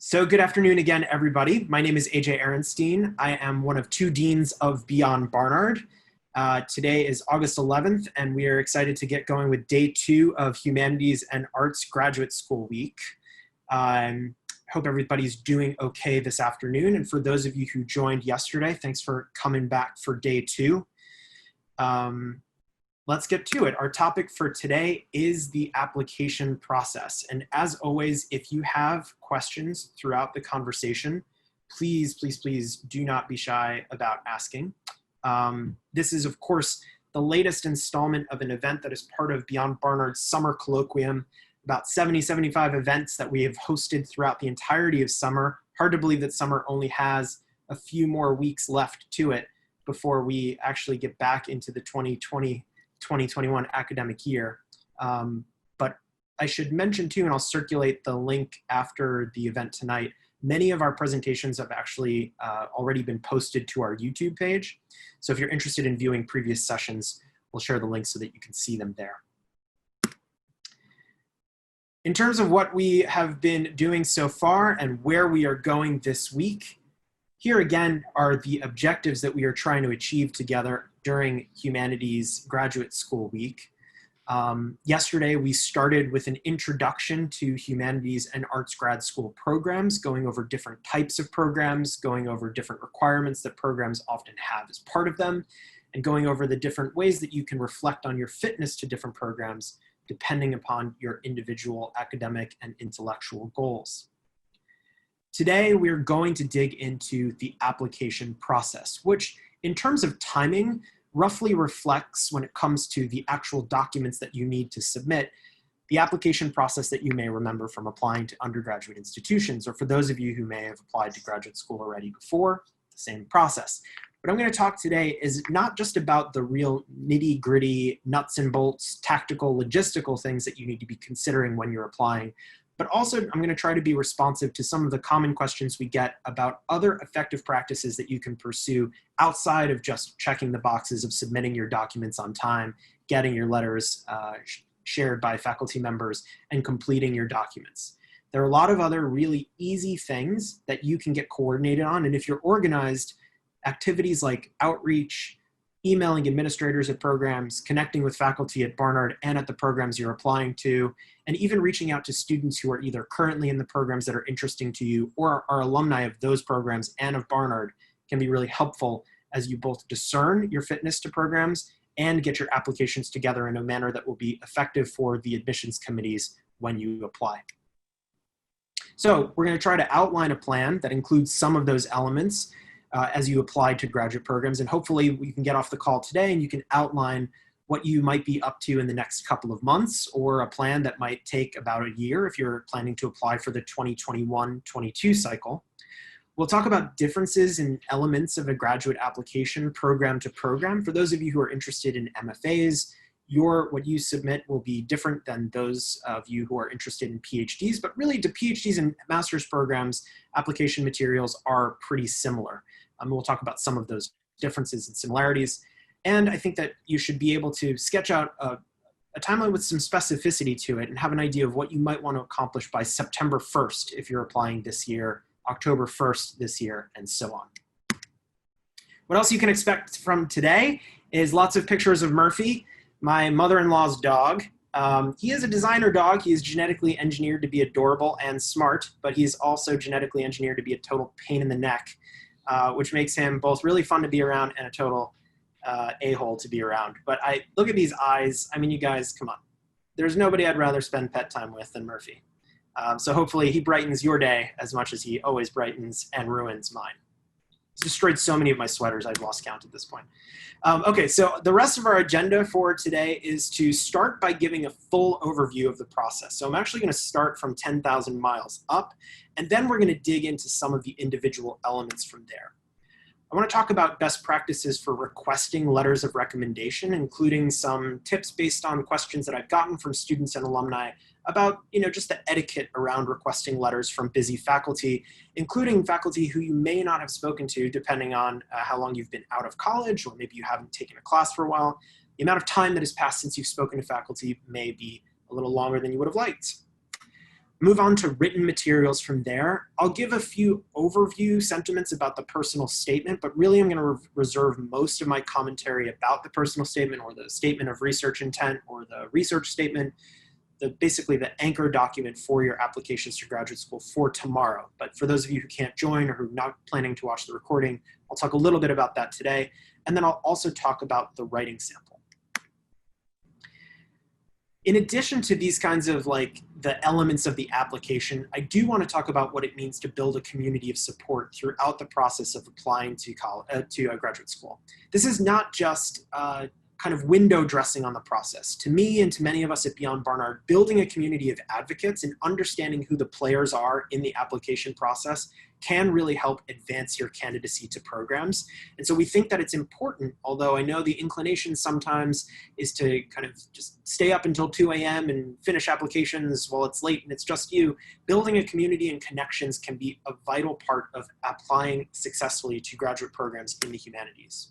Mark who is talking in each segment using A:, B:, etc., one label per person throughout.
A: So good afternoon again, everybody. My name is AJ Ehrenstein. I am one of two deans of Beyond Barnard. Today is August 11th, and we are excited to get going with day 2 of Humanities and Arts Graduate School Week. Hope everybody's doing okay this afternoon. And for those of you who joined yesterday, thanks for coming back for day 2. Let's get to it. Our topic for today is the application process. And as always, if you have questions throughout the conversation, please do not be shy about asking. This is, of course, the latest installment of an event that is part of Beyond Barnard's Summer Colloquium, about 75 events that we have hosted throughout the entirety of summer. Hard to believe that summer only has a few more weeks left to it before we actually get back into the 2020-2021 academic year. But I should mention too, and I'll circulate the link after the event tonight, many of our presentations have actually already been posted to our YouTube page. So if you're interested in viewing previous sessions, we'll share the link so that you can see them there. In terms of what we have been doing so far and where we are going this week, here again are the objectives that we are trying to achieve together during Humanities Graduate School Week. Yesterday, we started with an introduction to Humanities and Arts Grad School programs, going over different types of programs, going over different requirements that programs often have as part of them, and going over the different ways that you can reflect on your fitness to different programs, depending upon your individual academic and intellectual goals. Today, we're going to dig into the application process, which in terms of timing, roughly reflects, when it comes to the actual documents that you need to submit, the application process that you may remember from applying to undergraduate institutions, or for those of you who may have applied to graduate school already before, the same process. What I'm going to talk today is not just about the real nitty-gritty, nuts and bolts, tactical, logistical things that you need to be considering when you're applying, but also I'm going to try to be responsive to some of the common questions we get about other effective practices that you can pursue outside of just checking the boxes of submitting your documents on time, getting your letters shared by faculty members, and completing your documents. There are a lot of other really easy things that you can get coordinated on, and if you're organized, activities like outreach, emailing administrators at programs, connecting with faculty at Barnard and at the programs you're applying to, and even reaching out to students who are either currently in the programs that are interesting to you or are alumni of those programs and of Barnard can be really helpful as you both discern your fitness to programs and get your applications together in a manner that will be effective for the admissions committees when you apply. So we're going to try to outline a plan that includes some of those elements as you apply to graduate programs, and hopefully we can get off the call today and you can outline what you might be up to in the next couple of months, or a plan that might take about a year if you're planning to apply for the 2021-22 cycle. We'll talk about differences in elements of a graduate application program to program. For those of you who are interested in MFAs, what you submit will be different than those of you who are interested in PhDs, but really to PhDs and master's programs, application materials are pretty similar. We'll talk about some of those differences and similarities. And I think that you should be able to sketch out a timeline with some specificity to it and have an idea of what you might want to accomplish by September 1st if you're applying this year, October 1st this year, and so on. What else you can expect from today is lots of pictures of Murphy, my mother-in-law's dog. He is a designer dog. He is genetically engineered to be adorable and smart, but he's also genetically engineered to be a total pain in the neck, which makes him both really fun to be around and a total a-hole to be around. But I look at these eyes. I mean, you guys, come on. There's nobody I'd rather spend pet time with than Murphy. So hopefully he brightens your day as much as he always brightens and ruins mine. He's destroyed so many of my sweaters, I've lost count at this point. Okay, so the rest of our agenda for today is to start by giving a full overview of the process. So I'm actually going to start from 10,000 miles up, and then we're going to dig into some of the individual elements from there. I want to talk about best practices for requesting letters of recommendation, including some tips based on questions that I've gotten from students and alumni about, just the etiquette around requesting letters from busy faculty, including faculty who you may not have spoken to depending on how long you've been out of college, or maybe you haven't taken a class for a while. The amount of time that has passed since you've spoken to faculty may be a little longer than you would have liked. Move on to written materials from there. I'll give a few overview sentiments about the personal statement, but really I'm going to reserve most of my commentary about the personal statement or the statement of research intent or the research statement, basically the anchor document for your applications to graduate school for tomorrow. But for those of you who can't join or who are not planning to watch the recording, I'll talk a little bit about that today. And then I'll also talk about the writing sample. In addition to these kinds of the elements of the application, I do want to talk about what it means to build a community of support throughout the process of applying to graduate school. This is not just kind of window dressing on the process. To me and to many of us at Beyond Barnard, building a community of advocates and understanding who the players are in the application process can really help advance your candidacy to programs. And so we think that it's important, although I know the inclination sometimes is to kind of just stay up until 2 a.m. and finish applications while it's late and it's just you. Building a community and connections can be a vital part of applying successfully to graduate programs in the humanities.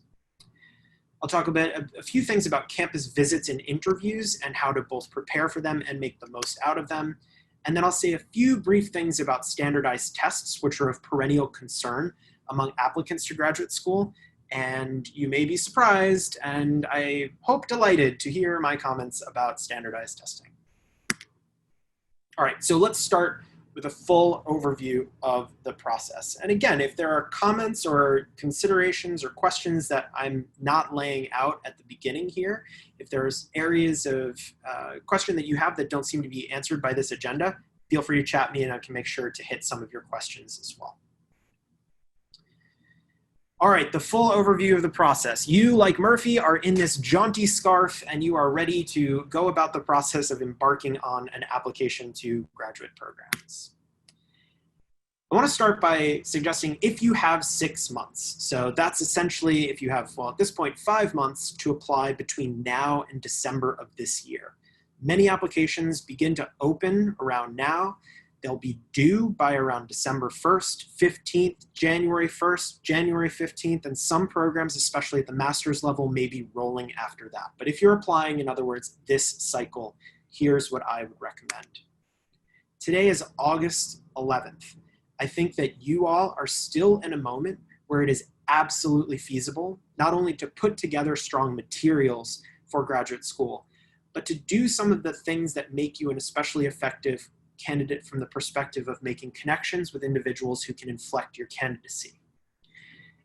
A: I'll talk about a few things about campus visits and interviews and how to both prepare for them and make the most out of them. And then I'll say a few brief things about standardized tests, which are of perennial concern among applicants to graduate school. And you may be surprised, and I hope delighted to hear my comments about standardized testing. All right, so let's start with a full overview of the process. And again, if there are comments or considerations or questions that I'm not laying out at the beginning here, if there's areas of question that you have that don't seem to be answered by this agenda, feel free to chat me and I can make sure to hit some of your questions as well. All right, the full overview of the process. You, like Murphy, are in this jaunty scarf and you are ready to go about the process of embarking on an application to graduate programs. I want to start by suggesting if you have 6 months. So that's essentially if you have, well, at this point, 5 months to apply between now and December of this year. Many applications begin to open around now. They'll be due by around December 1st, 15th, January 1st, January 15th, and some programs, especially at the master's level, may be rolling after that. But if you're applying, in other words, this cycle, here's what I would recommend. Today is August 11th. I think that you all are still in a moment where it is absolutely feasible, not only to put together strong materials for graduate school, but to do some of the things that make you an especially effective candidate from the perspective of making connections with individuals who can inflect your candidacy.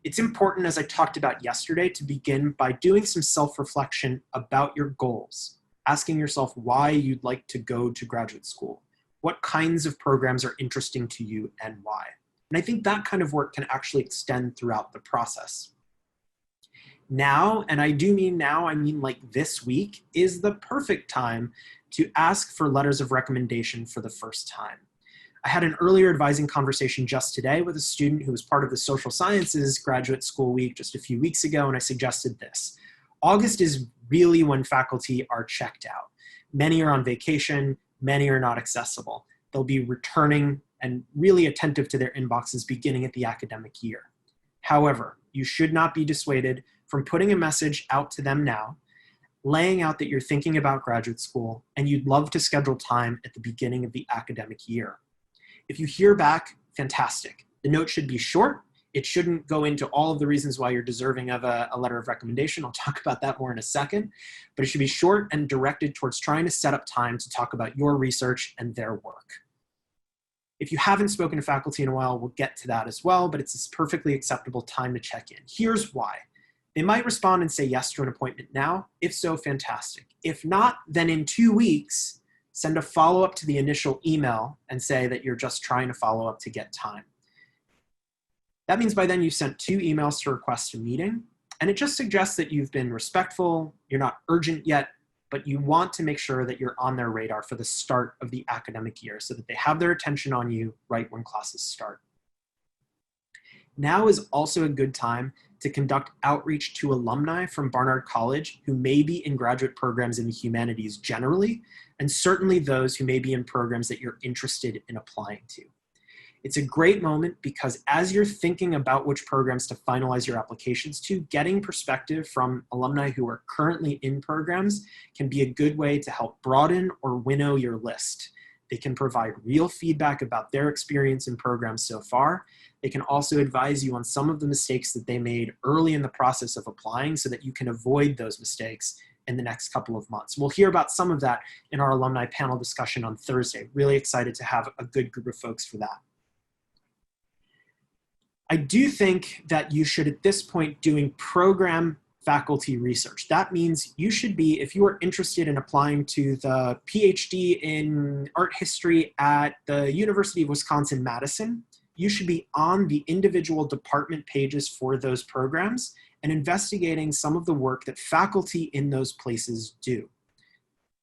A: It's important, as I talked about yesterday, to begin by doing some self-reflection about your goals, asking yourself why you'd like to go to graduate school, what kinds of programs are interesting to you and why. And I think that kind of work can actually extend throughout the process. Now, and I do mean now, I mean like this week, is the perfect time to ask for letters of recommendation for the first time. I had an earlier advising conversation just today with a student who was part of the social sciences graduate school week just a few weeks ago, and I suggested this. August is really when faculty are checked out. Many are on vacation, many are not accessible. They'll be returning and really attentive to their inboxes beginning at the academic year. However, you should not be dissuaded from putting a message out to them now, laying out that you're thinking about graduate school and you'd love to schedule time at the beginning of the academic year. If you hear back, fantastic. The note should be short. It shouldn't go into all of the reasons why you're deserving of a letter of recommendation. I'll talk about that more in a second, but it should be short and directed towards trying to set up time to talk about your research and their work. If you haven't spoken to faculty in a while, we'll get to that as well, but it's a perfectly acceptable time to check in. Here's why. They might respond and say yes to an appointment now. If so, fantastic. If not, then in 2 weeks, send a follow-up to the initial email and say that you're just trying to follow up to get time. That means by then you've sent 2 emails to request a meeting, and it just suggests that you've been respectful, you're not urgent yet, but you want to make sure that you're on their radar for the start of the academic year so that they have their attention on you right when classes start. Now is also a good time to conduct outreach to alumni from Barnard College who may be in graduate programs in the humanities generally, and certainly those who may be in programs that you're interested in applying to. It's a great moment because as you're thinking about which programs to finalize your applications to, getting perspective from alumni who are currently in programs can be a good way to help broaden or winnow your list. They can provide real feedback about their experience in programs so far. They can also advise you on some of the mistakes that they made early in the process of applying so that you can avoid those mistakes in the next couple of months. We'll hear about some of that in our alumni panel discussion on Thursday. Really excited to have a good group of folks for that. I do think that you should, at this point, doing program faculty research. That means you should be, if you are interested in applying to the PhD in art history at the University of Wisconsin-Madison, you should be on the individual department pages for those programs and investigating some of the work that faculty in those places do.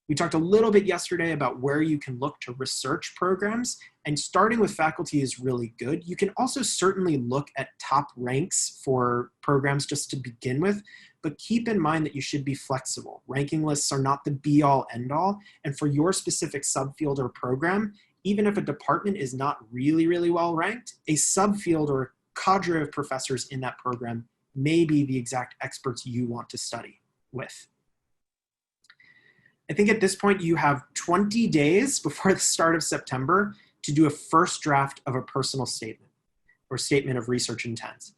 A: We talked a little bit yesterday about where you can look to research programs, and starting with faculty is really good. You can also certainly look at top ranks for programs just to begin with, but keep in mind that you should be flexible. Ranking lists are not the be-all, end-all, and for your specific subfield or program, even if a department is not really, really well ranked, a subfield or cadre of professors in that program may be the exact experts you want to study with. I think at this point you have 20 days before the start of September to do a first draft of a personal statement or statement of research intent.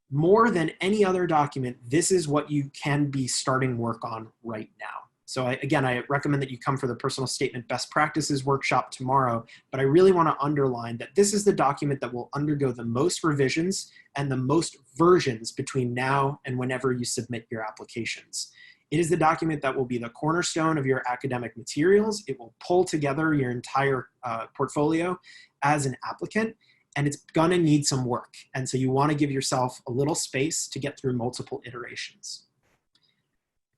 A: More than any other document, this is what you can be starting work on right now. So again, I recommend that you come for the personal statement best practices workshop tomorrow, but I really want to underline that this is the document that will undergo the most revisions and the most versions between now and whenever you submit your applications. It is the document that will be the cornerstone of your academic materials. It will pull together your entire portfolio as an applicant, and it's gonna need some work. And so you wanna give yourself a little space to get through multiple iterations.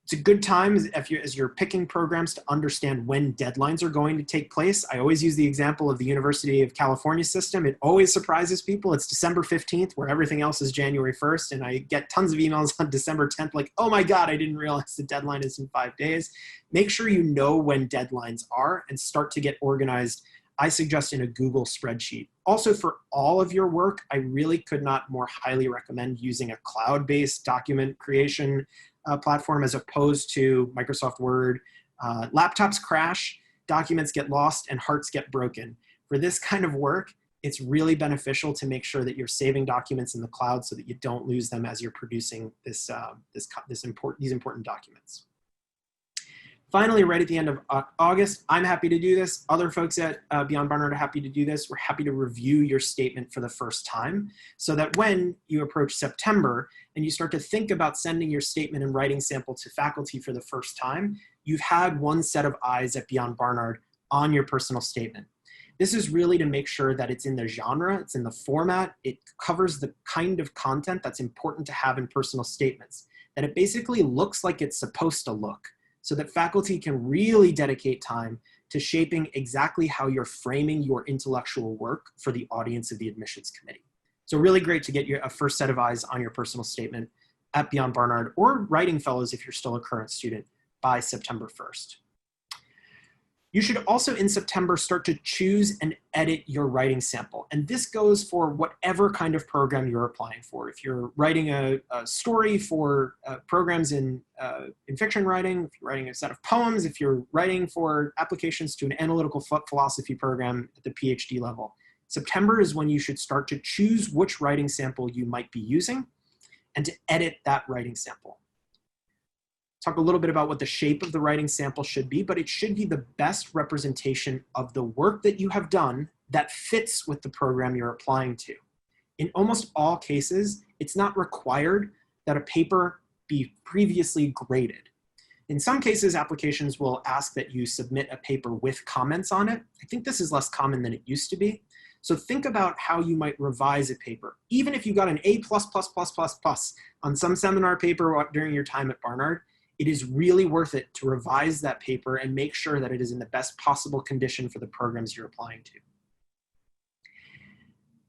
A: It's a good time as you're picking programs to understand when deadlines are going to take place. I always use the example of the University of California system. It always surprises people. It's December 15th where everything else is January 1st. And I get tons of emails on December 10th like, oh my God, I didn't realize the deadline is in 5 days. Make sure you know when deadlines are and start to get organized. I suggest in a Google spreadsheet. Also for all of your work, I really could not more highly recommend using a cloud-based document creation platform as opposed to Microsoft Word. Laptops crash, documents get lost, and hearts get broken. For this kind of work, it's really beneficial to make sure that you're saving documents in the cloud so that you don't lose them as you're producing these important documents. Finally, right at the end of August, I'm happy to do this. Other folks at Beyond Barnard are happy to do this. We're happy to review your statement for the first time so that when you approach September and you start to think about sending your statement and writing sample to faculty for the first time, you've had one set of eyes at Beyond Barnard on your personal statement. This is really to make sure that it's in the genre, it's in the format, it covers the kind of content that's important to have in personal statements, that it basically looks like it's supposed to look, so that faculty can really dedicate time to shaping exactly how you're framing your intellectual work for the audience of the admissions committee. So really great to get a first set of eyes on your personal statement at Beyond Barnard or Writing Fellows if you're still a current student by September 1st. You should also in September start to choose and edit your writing sample. And this goes for whatever kind of program you're applying for. If you're writing a story for programs in fiction writing, if you're writing a set of poems, if you're writing for applications to an analytical philosophy program at the PhD level, September is when you should start to choose which writing sample you might be using and to edit that writing sample. Talk a little bit about what the shape of the writing sample should be, but it should be the best representation of the work that you have done that fits with the program you're applying to. In almost all cases, it's not required that a paper be previously graded. In some cases, applications will ask that you submit a paper with comments on it. I think this is less common than it used to be. So think about how you might revise a paper. Even if you got an A++++ on some seminar paper during your time at Barnard, it is really worth it to revise that paper and make sure that it is in the best possible condition for the programs you're applying to.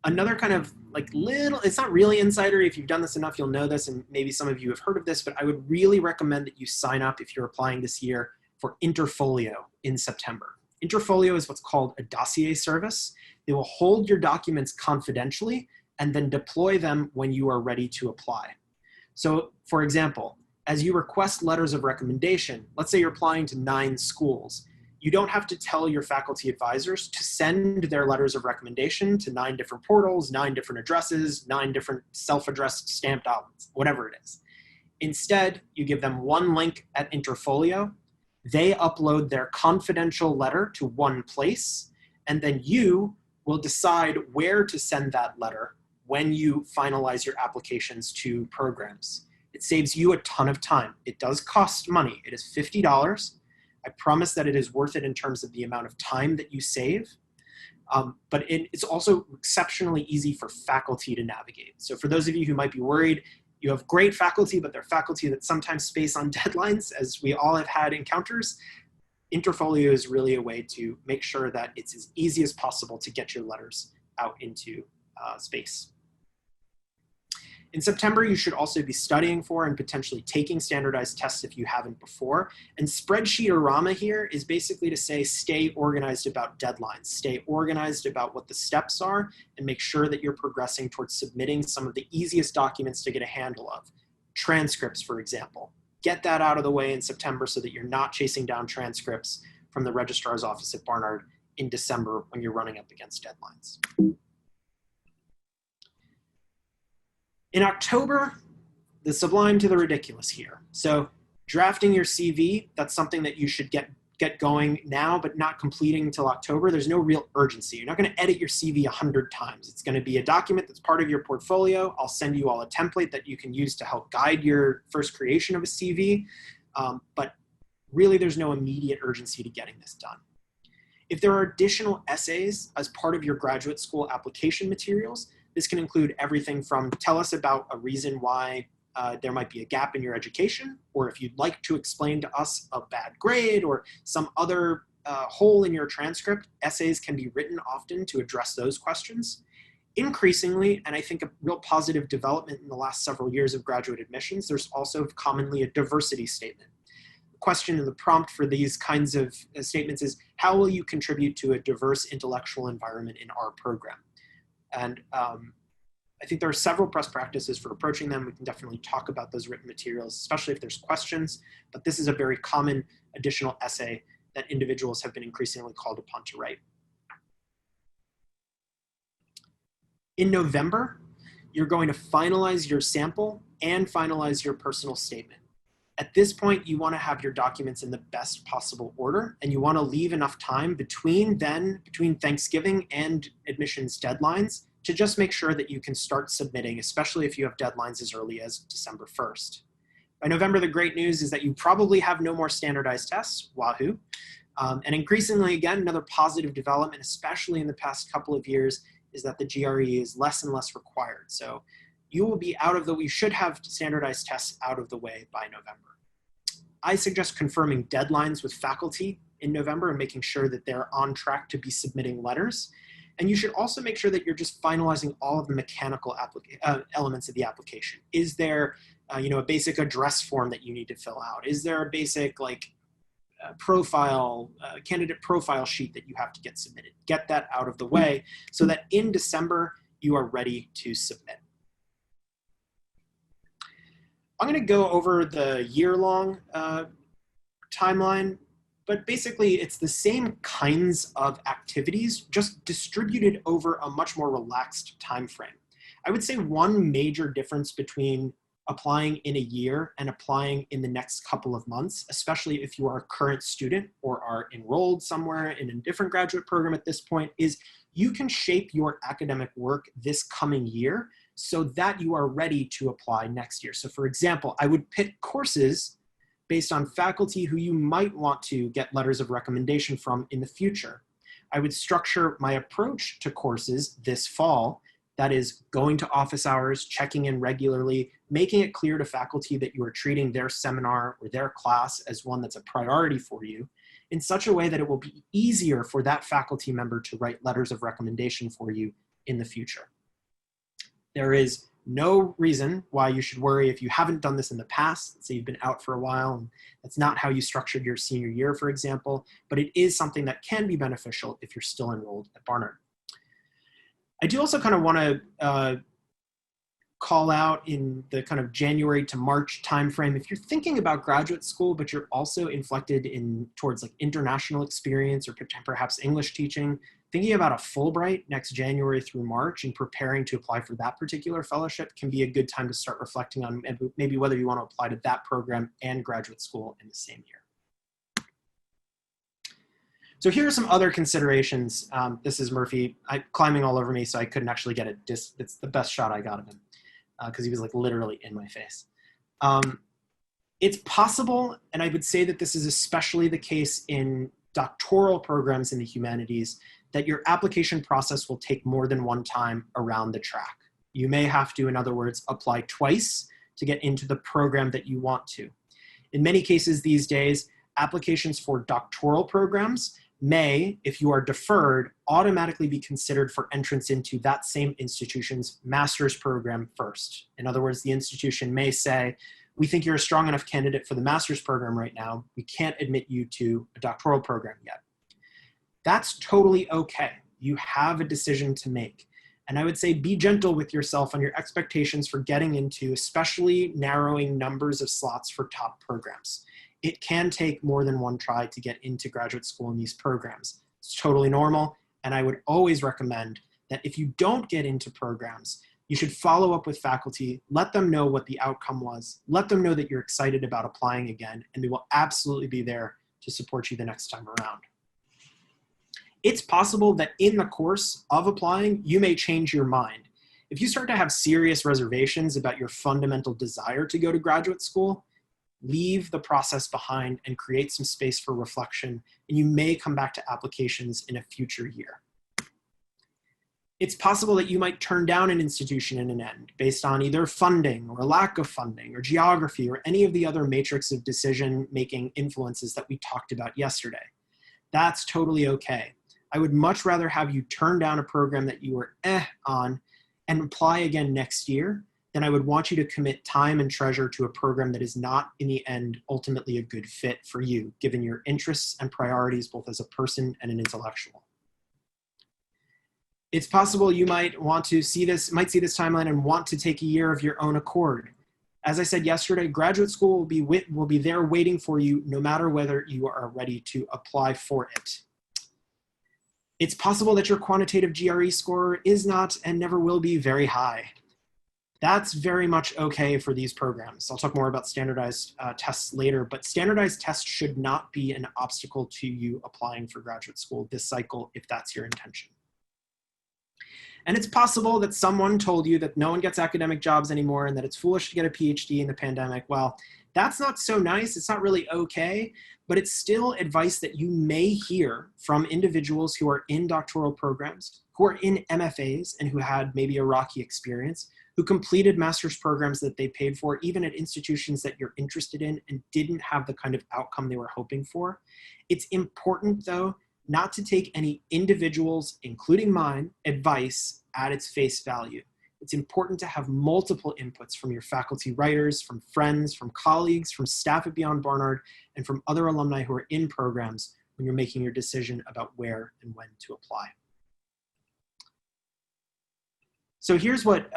A: Another kind of it's not really insider. If you've done this enough, you'll know this, and maybe some of you have heard of this, but I would really recommend that you sign up if you're applying this year for Interfolio in September. Interfolio is what's called a dossier service. They will hold your documents confidentially and then deploy them when you are ready to apply. So for example, as you request letters of recommendation, let's say you're applying to 9 schools, You don't have to tell your faculty advisors to send their letters of recommendation to 9 different portals, 9 different addresses, 9 different self-addressed stamped outlets, whatever it is. Instead, you give them one link at Interfolio. They upload their confidential letter to one place, and then you will decide where to send that letter when you finalize your applications to programs. It saves you a ton of time. It does cost money. It is $50. I promise that it is worth it in terms of the amount of time that you save. But it's also exceptionally easy for faculty to navigate. So for those of you who might be worried, you have great faculty, but they're faculty that sometimes space on deadlines, as we all have had encounters. Interfolio is really a way to make sure that it's as easy as possible to get your letters out into space. In September, you should also be studying for and potentially taking standardized tests if you haven't before. And spreadsheet-orama here is basically to say stay organized about deadlines, stay organized about what the steps are, and make sure that you're progressing towards submitting some of the easiest documents to get a handle of. Transcripts, for example. Get that out of the way in September so that you're not chasing down transcripts from the registrar's office at Barnard in December when you're running up against deadlines. In October, the sublime to the ridiculous here. So drafting your CV, that's something that you should get going now, but not completing until October. There's no real urgency. You're not going to edit your CV 100 times. It's going to be a document that's part of your portfolio. I'll send you all a template that you can use to help guide your first creation of a CV. But really, there's no immediate urgency to getting this done. If there are additional essays as part of your graduate school application materials, this can include everything from tell us about a reason why there might be a gap in your education, or if you'd like to explain to us a bad grade or some other hole in your transcript, essays can be written often to address those questions. Increasingly, and I think a real positive development in the last several years of graduate admissions, there's also commonly a diversity statement. The question in the prompt for these kinds of statements is, how will you contribute to a diverse intellectual environment in our program? And I think there are several best practices for approaching them. We can definitely talk about those written materials, especially if there's questions, but this is a very common additional essay that individuals have been increasingly called upon to write. In November, you're going to finalize your sample and finalize your personal statement. At this point, you want to have your documents in the best possible order, and you want to leave enough time between Thanksgiving and admissions deadlines to just make sure that you can start submitting, especially if you have deadlines as early as December 1st. By November, the great news is that you probably have no more standardized tests, wahoo. And increasingly, again, another positive development, especially in the past couple of years, is that the GRE is less and less required. So you will be we should have standardized tests out of the way by November. I suggest confirming deadlines with faculty in November and making sure that they're on track to be submitting letters. And you should also make sure that you're just finalizing all of the mechanical elements of the application. Is there a basic address form that you need to fill out? Is there a basic candidate profile sheet that you have to get submitted? Get that out of the way so that in December, you are ready to submit. I'm going to go over the year-long timeline, but basically it's the same kinds of activities, just distributed over a much more relaxed time frame. I would say one major difference between applying in a year and applying in the next couple of months, especially if you are a current student or are enrolled somewhere in a different graduate program at this point, is you can shape your academic work this coming year so that you are ready to apply next year. So for example, I would pick courses based on faculty who you might want to get letters of recommendation from in the future. I would structure my approach to courses this fall, that is going to office hours, checking in regularly, making it clear to faculty that you are treating their seminar or their class as one that's a priority for you, in such a way that it will be easier for that faculty member to write letters of recommendation for you in the future. There is no reason why you should worry if you haven't done this in the past. Let's say you've been out for a while and that's not how you structured your senior year, for example, but it is something that can be beneficial if you're still enrolled at Barnard. I do also kind of want to call out in the kind of January to March timeframe, if you're thinking about graduate school, but you're also inflected towards like international experience or perhaps English teaching, thinking about a Fulbright next January through March and preparing to apply for that particular fellowship can be a good time to start reflecting on maybe whether you want to apply to that program and graduate school in the same year. So here are some other considerations. This is Murphy climbing all over me, so I couldn't actually get it. It's the best shot I got of him because he was like literally in my face. It's possible, and I would say that this is especially the case in doctoral programs in the humanities, that your application process will take more than one time around the track. You may have to, in other words, apply twice to get into the program that you want to. In many cases these days, applications for doctoral programs may, if you are deferred, automatically be considered for entrance into that same institution's master's program first. In other words, the institution may say, we think you're a strong enough candidate for the master's program right now. We can't admit you to a doctoral program yet. That's totally okay. You have a decision to make. And I would say be gentle with yourself on your expectations for getting into especially narrowing numbers of slots for top programs. It can take more than one try to get into graduate school in these programs. It's totally normal, and I would always recommend that if you don't get into programs, you should follow up with faculty, let them know what the outcome was, let them know that you're excited about applying again, and we will absolutely be there to support you the next time around. It's possible that in the course of applying, you may change your mind. If you start to have serious reservations about your fundamental desire to go to graduate school, leave the process behind and create some space for reflection, and you may come back to applications in a future year. It's possible that you might turn down an institution in an end based on either funding or lack of funding or geography or any of the other matrix of decision-making influences that we talked about yesterday. That's totally okay. I would much rather have you turn down a program that you were on and apply again next year than I would want you to commit time and treasure to a program that is not, in the end, ultimately a good fit for you, given your interests and priorities, both as a person and an intellectual. It's possible you might see this timeline and want to take a year of your own accord. As I said yesterday, graduate school will be there waiting for you no matter whether you are ready to apply for it. It's possible that your quantitative GRE score is not and never will be very high. That's very much okay for these programs. I'll talk more about standardized tests later, but standardized tests should not be an obstacle to you applying for graduate school this cycle if that's your intention. And it's possible that someone told you that no one gets academic jobs anymore and that it's foolish to get a PhD in the pandemic. Well, that's not so nice. It's not really okay, but it's still advice that you may hear from individuals who are in doctoral programs, who are in MFAs, and who had maybe a rocky experience, who completed master's programs that they paid for, even at institutions that you're interested in and didn't have the kind of outcome they were hoping for. It's important, though, not to take any individuals, including mine, advice at its face value. It's important to have multiple inputs from your faculty writers, from friends, from colleagues, from staff at Beyond Barnard, and from other alumni who are in programs when you're making your decision about where and when to apply. So here's what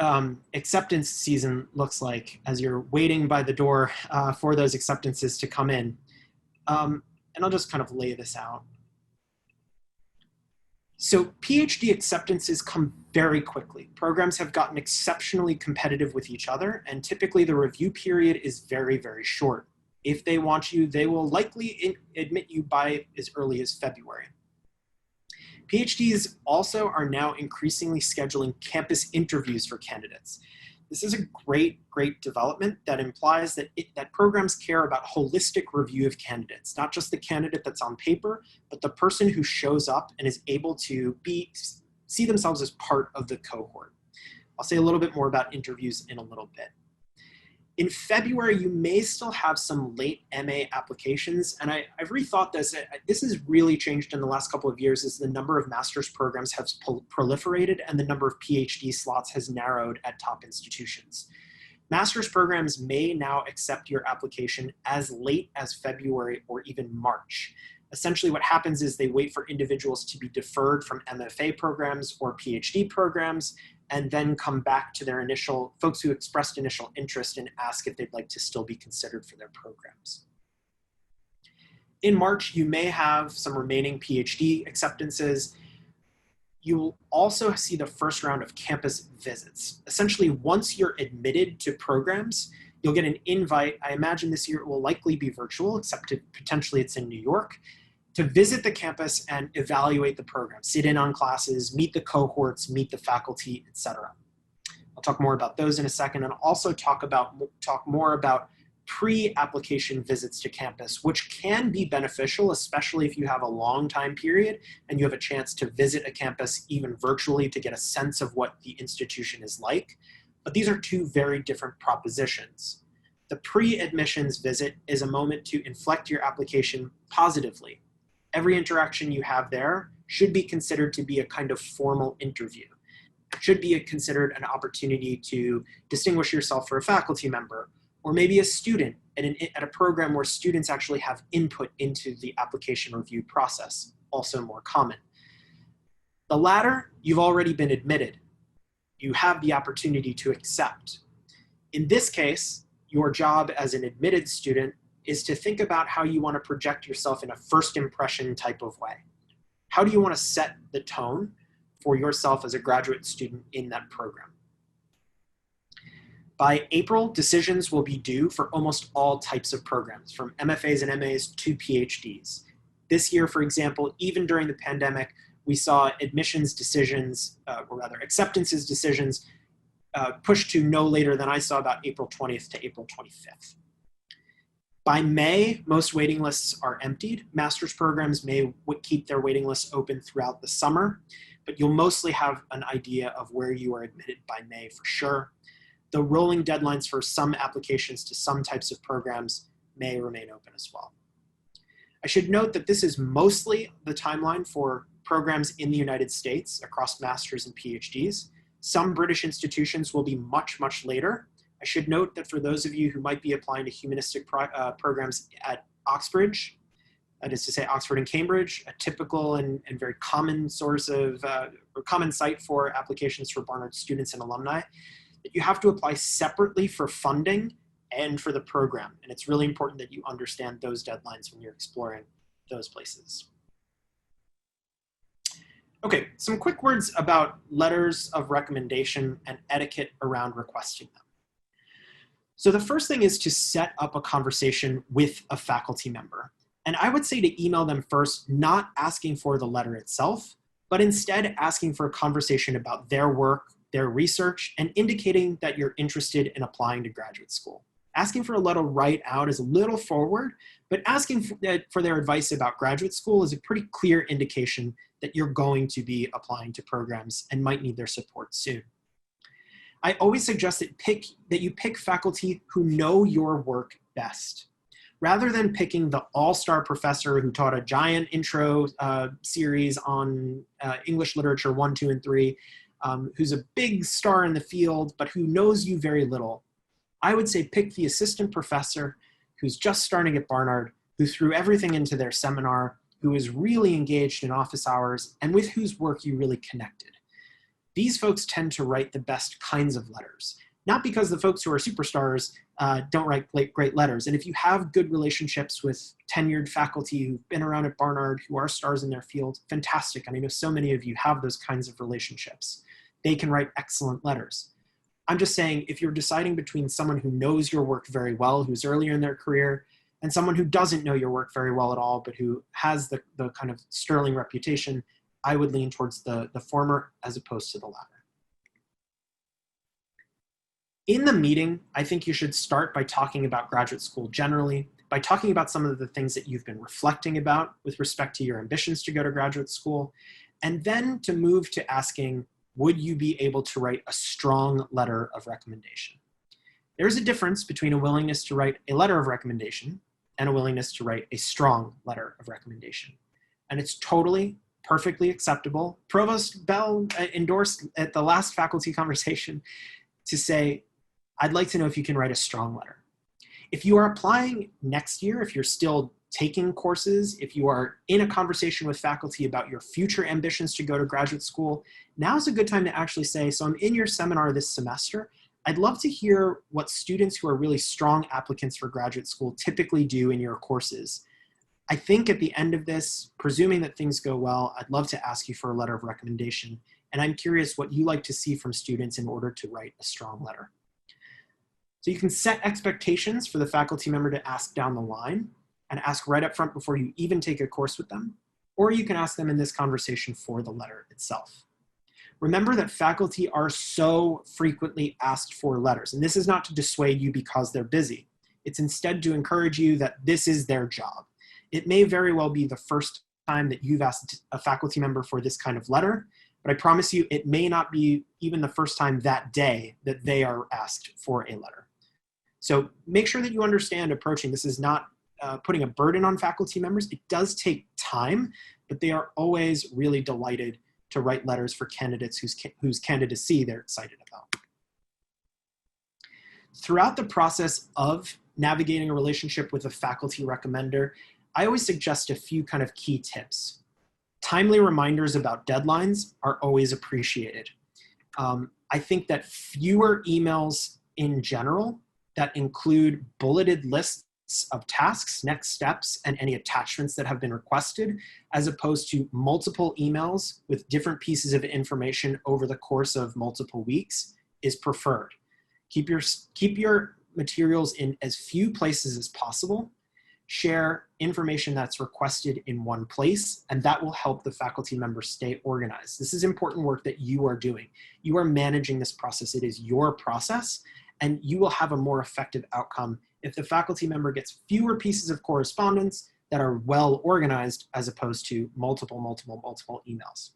A: acceptance season looks like as you're waiting by the door for those acceptances to come in. And I'll just kind of lay this out. So PhD acceptances come very quickly. Programs have gotten exceptionally competitive with each other, and typically the review period is very, very short. If they want you, they will likely admit you by as early as February. PhDs also are now increasingly scheduling campus interviews for candidates. This is a great, great development that implies that programs care about holistic review of candidates, not just the candidate that's on paper, but the person who shows up and is able to see themselves as part of the cohort. I'll say a little bit more about interviews in a little bit. In February, you may still have some late MA applications, and I've rethought this. This has really changed in the last couple of years as the number of master's programs has proliferated and the number of PhD slots has narrowed at top institutions. Master's programs may now accept your application as late as February or even March. Essentially what happens is they wait for individuals to be deferred from MFA programs or PhD programs, and then come back to their folks who expressed initial interest and ask if they'd like to still be considered for their programs. In March, you may have some remaining PhD acceptances. You will also see the first round of campus visits. Essentially, once you're admitted to programs, you'll get an invite. I imagine this year it will likely be virtual, except potentially it's in New York, to visit the campus and evaluate the program, sit in on classes, meet the cohorts, meet the faculty, etc. I'll talk more about those in a second, and also talk more about pre-application visits to campus, which can be beneficial, especially if you have a long time period and you have a chance to visit a campus even virtually to get a sense of what the institution is like. But these are two very different propositions. The pre-admissions visit is a moment to inflect your application positively. Every interaction you have there should be considered to be a kind of formal interview. It should be considered an opportunity to distinguish yourself for a faculty member, or maybe a student at a program where students actually have input into the application review process, also more common. The latter, you've already been admitted. You have the opportunity to accept. In this case, your job as an admitted student is to think about how you want to project yourself in a first impression type of way. How do you want to set the tone for yourself as a graduate student in that program? By April, decisions will be due for almost all types of programs, from MFAs and MAs to PhDs. This year, for example, even during the pandemic, we saw admissions decisions, or rather acceptances decisions, pushed to no later than I saw about April 20th to April 25th. By May, most waiting lists are emptied. Master's programs may keep their waiting lists open throughout the summer, but you'll mostly have an idea of where you are admitted by May for sure. The rolling deadlines for some applications to some types of programs may remain open as well. I should note that this is mostly the timeline for programs in the United States across masters and PhDs. Some British institutions will be much, much later. I should note that for those of you who might be applying to humanistic programs at Oxbridge, that is to say Oxford and Cambridge, a typical and very common source of, or common site for applications for Barnard students and alumni, that you have to apply separately for funding and for the program. And it's really important that you understand those deadlines when you're exploring those places. Okay, some quick words about letters of recommendation and etiquette around requesting them. So the first thing is to set up a conversation with a faculty member. And I would say to email them first, not asking for the letter itself, but instead asking for a conversation about their work, their research, and indicating that you're interested in applying to graduate school. Asking for a letter right out is a little forward, but asking for their advice about graduate school is a pretty clear indication that you're going to be applying to programs and might need their support soon. I always suggest that you pick faculty who know your work best. Rather than picking the all-star professor who taught a giant intro series on English literature 1, 2, and 3, who's a big star in the field, but who knows you very little, I would say pick the assistant professor who's just starting at Barnard, who threw everything into their seminar, who is really engaged in office hours, and with whose work you really connected. These folks tend to write the best kinds of letters, not because the folks who are superstars don't write great letters. And if you have good relationships with tenured faculty who've been around at Barnard, who are stars in their field, fantastic. And I know so many of you have those kinds of relationships. They can write excellent letters. I'm just saying, if you're deciding between someone who knows your work very well, who's earlier in their career, and someone who doesn't know your work very well at all, but who has the kind of sterling reputation, I would lean towards the former as opposed to the latter. In the meeting, I think you should start by talking about graduate school generally, by talking about some of the things that you've been reflecting about with respect to your ambitions to go to graduate school, and then to move to asking, would you be able to write a strong letter of recommendation? There's a difference between a willingness to write a letter of recommendation and a willingness to write a strong letter of recommendation. And it's totally, perfectly acceptable. Provost Bell endorsed at the last faculty conversation to say, I'd like to know if you can write a strong letter. If you are applying next year, if you're still taking courses, if you are in a conversation with faculty about your future ambitions to go to graduate school, now's a good time to actually say, so I'm in your seminar this semester. I'd love to hear what students who are really strong applicants for graduate school typically do in your courses. I think at the end of this, presuming that things go well, I'd love to ask you for a letter of recommendation. And I'm curious what you like to see from students in order to write a strong letter. So you can set expectations for the faculty member to ask down the line and ask right up front before you even take a course with them, or you can ask them in this conversation for the letter itself. Remember that faculty are so frequently asked for letters, and this is not to dissuade you because they're busy. It's instead to encourage you that this is their job. It may very well be the first time that you've asked a faculty member for this kind of letter, but I promise you it may not be even the first time that day that they are asked for a letter. So make sure that you understand approaching. This is not putting a burden on faculty members. It does take time, but they are always really delighted to write letters for candidates whose candidacy they're excited about. Throughout the process of navigating a relationship with a faculty recommender, I always suggest a few kind of key tips. Timely reminders about deadlines are always appreciated. I think that fewer emails in general that include bulleted lists of tasks, next steps, and any attachments that have been requested, as opposed to multiple emails with different pieces of information over the course of multiple weeks is preferred. Keep your materials in as few places as possible. Share information that's requested in one place, and that will help the faculty member stay organized. This is important work that you are doing. You are managing this process. It is your process, and you will have a more effective outcome if the faculty member gets fewer pieces of correspondence that are well organized as opposed to multiple emails.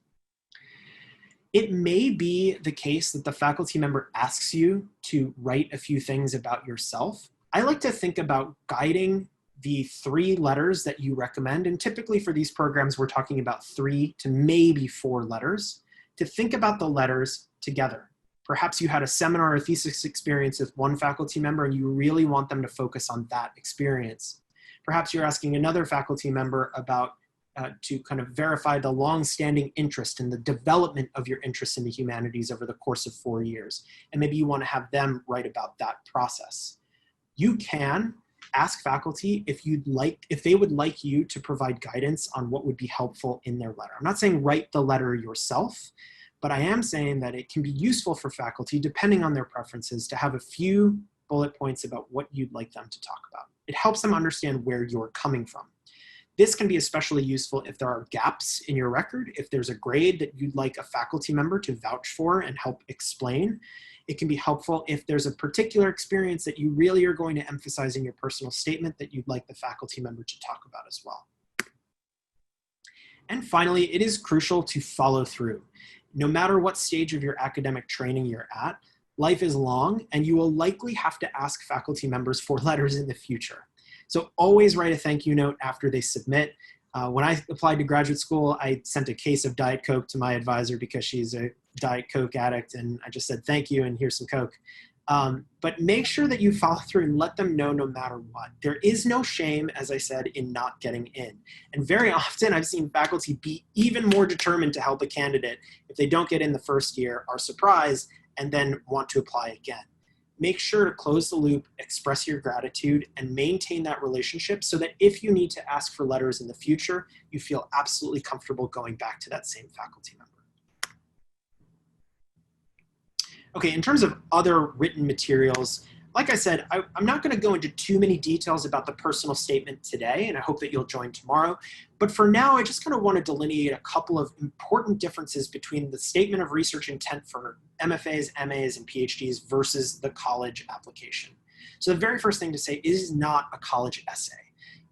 A: It may be the case that the faculty member asks you to write a few things about yourself. I like to think about guiding the 3 letters that you recommend, and typically for these programs, we're talking about 3 to maybe 4 letters, to think about the letters together. Perhaps you had a seminar or thesis experience with one faculty member and you really want them to focus on that experience. Perhaps you're asking another faculty member about to kind of verify the long-standing interest and the development of your interest in the humanities over the course of 4 years. And maybe you want to have them write about that process. You can ask faculty if they would like you to provide guidance on what would be helpful in their letter. I'm not saying write the letter yourself, but I am saying that it can be useful for faculty, depending on their preferences, to have a few bullet points about what you'd like them to talk about. It helps them understand where you're coming from. This can be especially useful if there are gaps in your record, if there's a grade that you'd like a faculty member to vouch for and help explain. It can be helpful if there's a particular experience that you really are going to emphasize in your personal statement that you'd like the faculty member to talk about as well. And finally, it is crucial to follow through. No matter what stage of your academic training you're at, life is long and you will likely have to ask faculty members for letters in the future. So always write a thank you note after they submit. When I applied to graduate school, I sent a case of Diet Coke to my advisor because she's a Diet Coke addict, and I just said thank you and here's some Coke. But make sure that you follow through and let them know no matter what. There is no shame, as I said, in not getting in. And very often I've seen faculty be even more determined to help a candidate if they don't get in the first year, are surprised, and then want to apply again. Make sure to close the loop, express your gratitude, and maintain that relationship so that if you need to ask for letters in the future, you feel absolutely comfortable going back to that same faculty member. Okay, in terms of other written materials, like I said, I'm not going to go into too many details about the personal statement today, and I hope that you'll join tomorrow. But for now, I just kind of want to delineate a couple of important differences between the statement of research intent for MFAs, MAs, and PhDs versus the college application. So the very first thing to say is not a college essay.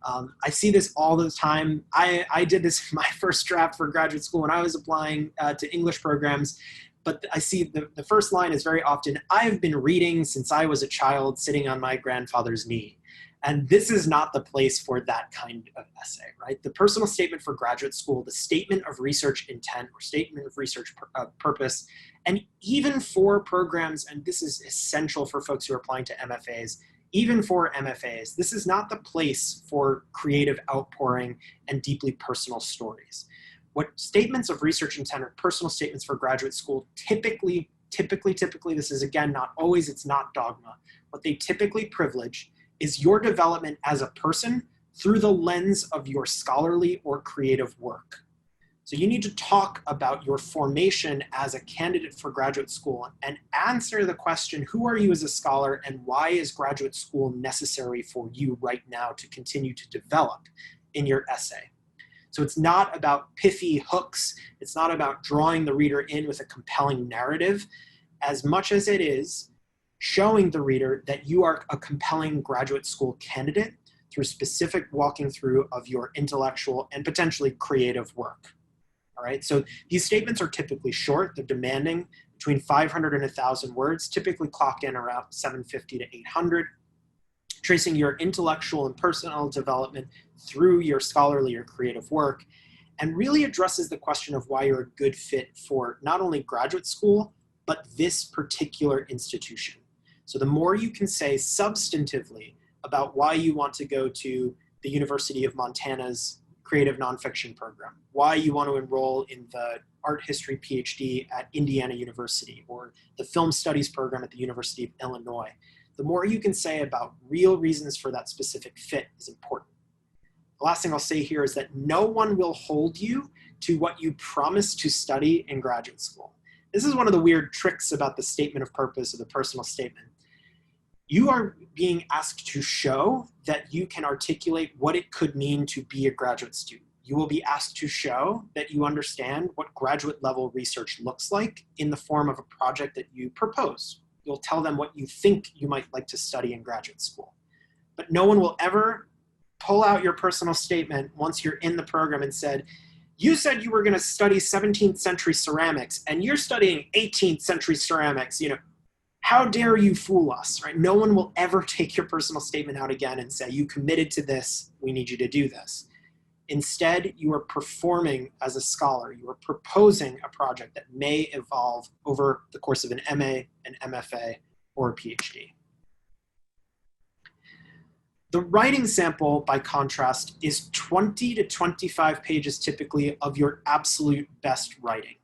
A: I see this all the time. I did this in my first draft for graduate school when I was applying to English programs. But I see the first line is very often, I've been reading since I was a child sitting on my grandfather's knee. And this is not the place for that kind of essay, right? The personal statement for graduate school, the statement of research intent or statement of research purpose, and even for programs, and this is essential for folks who are applying to MFAs, even for MFAs, this is not the place for creative outpouring and deeply personal stories. What statements of research intent or personal statements for graduate school typically, this is again, not always, it's not dogma. What they typically privilege is your development as a person through the lens of your scholarly or creative work. So you need to talk about your formation as a candidate for graduate school and answer the question, who are you as a scholar and why is graduate school necessary for you right now to continue to develop in your essay? So it's not about pithy hooks. It's not about drawing the reader in with a compelling narrative, as much as it is showing the reader that you are a compelling graduate school candidate through specific walking through of your intellectual and potentially creative work. All right, so these statements are typically short. They're demanding between 500 and 1,000 words, typically clock in around 750 to 800, tracing your intellectual and personal development through your scholarly or creative work, and really addresses the question of why you're a good fit for not only graduate school, but this particular institution. So the more you can say substantively about why you want to go to the University of Montana's creative nonfiction program, why you want to enroll in the art history PhD at Indiana University or the film studies program at the University of Illinois, the more you can say about real reasons for that specific fit is important. The last thing I'll say here is that no one will hold you to what you promised to study in graduate school. This is one of the weird tricks about the statement of purpose or the personal statement. You are being asked to show that you can articulate what it could mean to be a graduate student. You will be asked to show that you understand what graduate level research looks like in the form of a project that you propose. You'll tell them what you think you might like to study in graduate school. But no one will ever pull out your personal statement once you're in the program and said you were going to study 17th century ceramics and you're studying 18th century ceramics, how dare you fool us, right? No one will ever take your personal statement out again and say, you committed to this, we need you to do this. Instead, you are performing as a scholar. You are proposing a project that may evolve over the course of an MA, an MFA, or a PhD. The writing sample, by contrast, is 20 to 25 pages typically of your absolute best writing.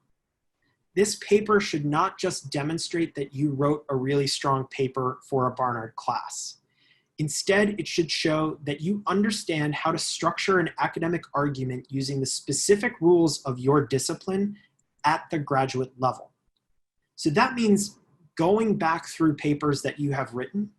A: This paper should not just demonstrate that you wrote a really strong paper for a Barnard class. Instead, it should show that you understand how to structure an academic argument using the specific rules of your discipline at the graduate level. So that means going back through papers that you have written,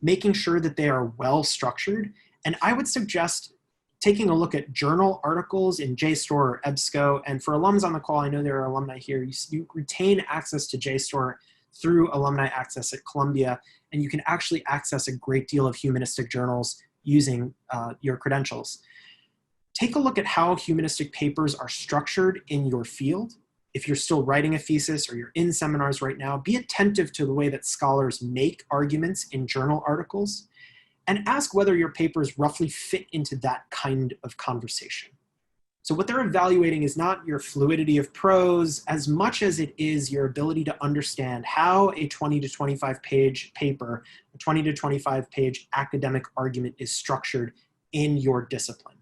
A: making sure that they are well structured, and I would suggest taking a look at journal articles in JSTOR or EBSCO, and for alums on the call, I know there are alumni here, you retain access to JSTOR through Alumni Access at Columbia, and you can actually access a great deal of humanistic journals using your credentials. Take a look at how humanistic papers are structured in your field. If you're still writing a thesis or you're in seminars right now, be attentive to the way that scholars make arguments in journal articles, and ask whether your papers roughly fit into that kind of conversation. So what they're evaluating is not your fluidity of prose as much as it is your ability to understand how a 20 to 25 page paper, a 20 to 25 page academic argument is structured in your discipline.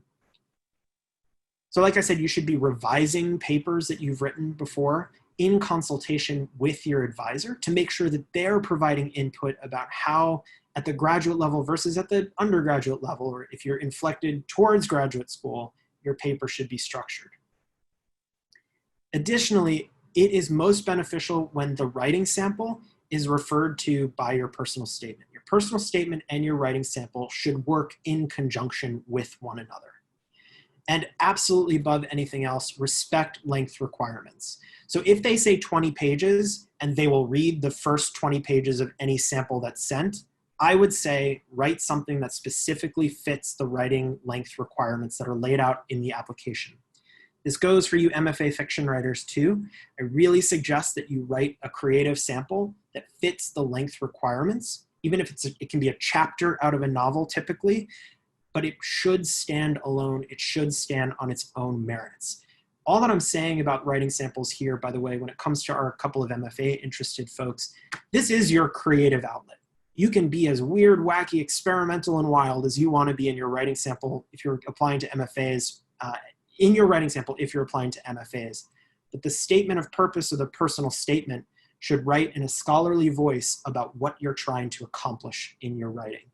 A: So like I said, you should be revising papers that you've written before in consultation with your advisor to make sure that they're providing input about how at the graduate level versus at the undergraduate level, or if you're inflected towards graduate school, your paper should be structured. Additionally, it is most beneficial when the writing sample is referred to by your personal statement. Your personal statement and your writing sample should work in conjunction with one another. And absolutely above anything else, respect length requirements. So if they say 20 pages and they will read the first 20 pages of any sample that's sent, I would say write something that specifically fits the writing length requirements that are laid out in the application. This goes for you MFA fiction writers too. I really suggest that you write a creative sample that fits the length requirements, even if it can be a chapter out of a novel typically, but it should stand alone. It should stand on its own merits. All that I'm saying about writing samples here, by the way, when it comes to our couple of MFA interested folks, this is your creative outlet. You can be as weird, wacky, experimental, and wild as you want to be in your writing sample if you're applying to MFAs, in your writing sample if you're applying to MFAs. But the statement of purpose or the personal statement should write in a scholarly voice about what you're trying to accomplish in your writing.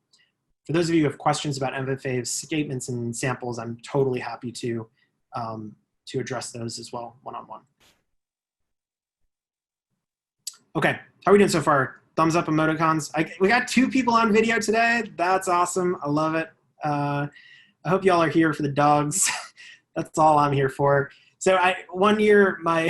A: For those of you who have questions about MFA statements and samples, I'm totally happy to address those as well, one-on-one. Okay, how are we doing so far? Thumbs up, emoticons. We got 2 people on video today. That's awesome. I love it. I hope y'all are here for the dogs. That's all I'm here for. So one year, my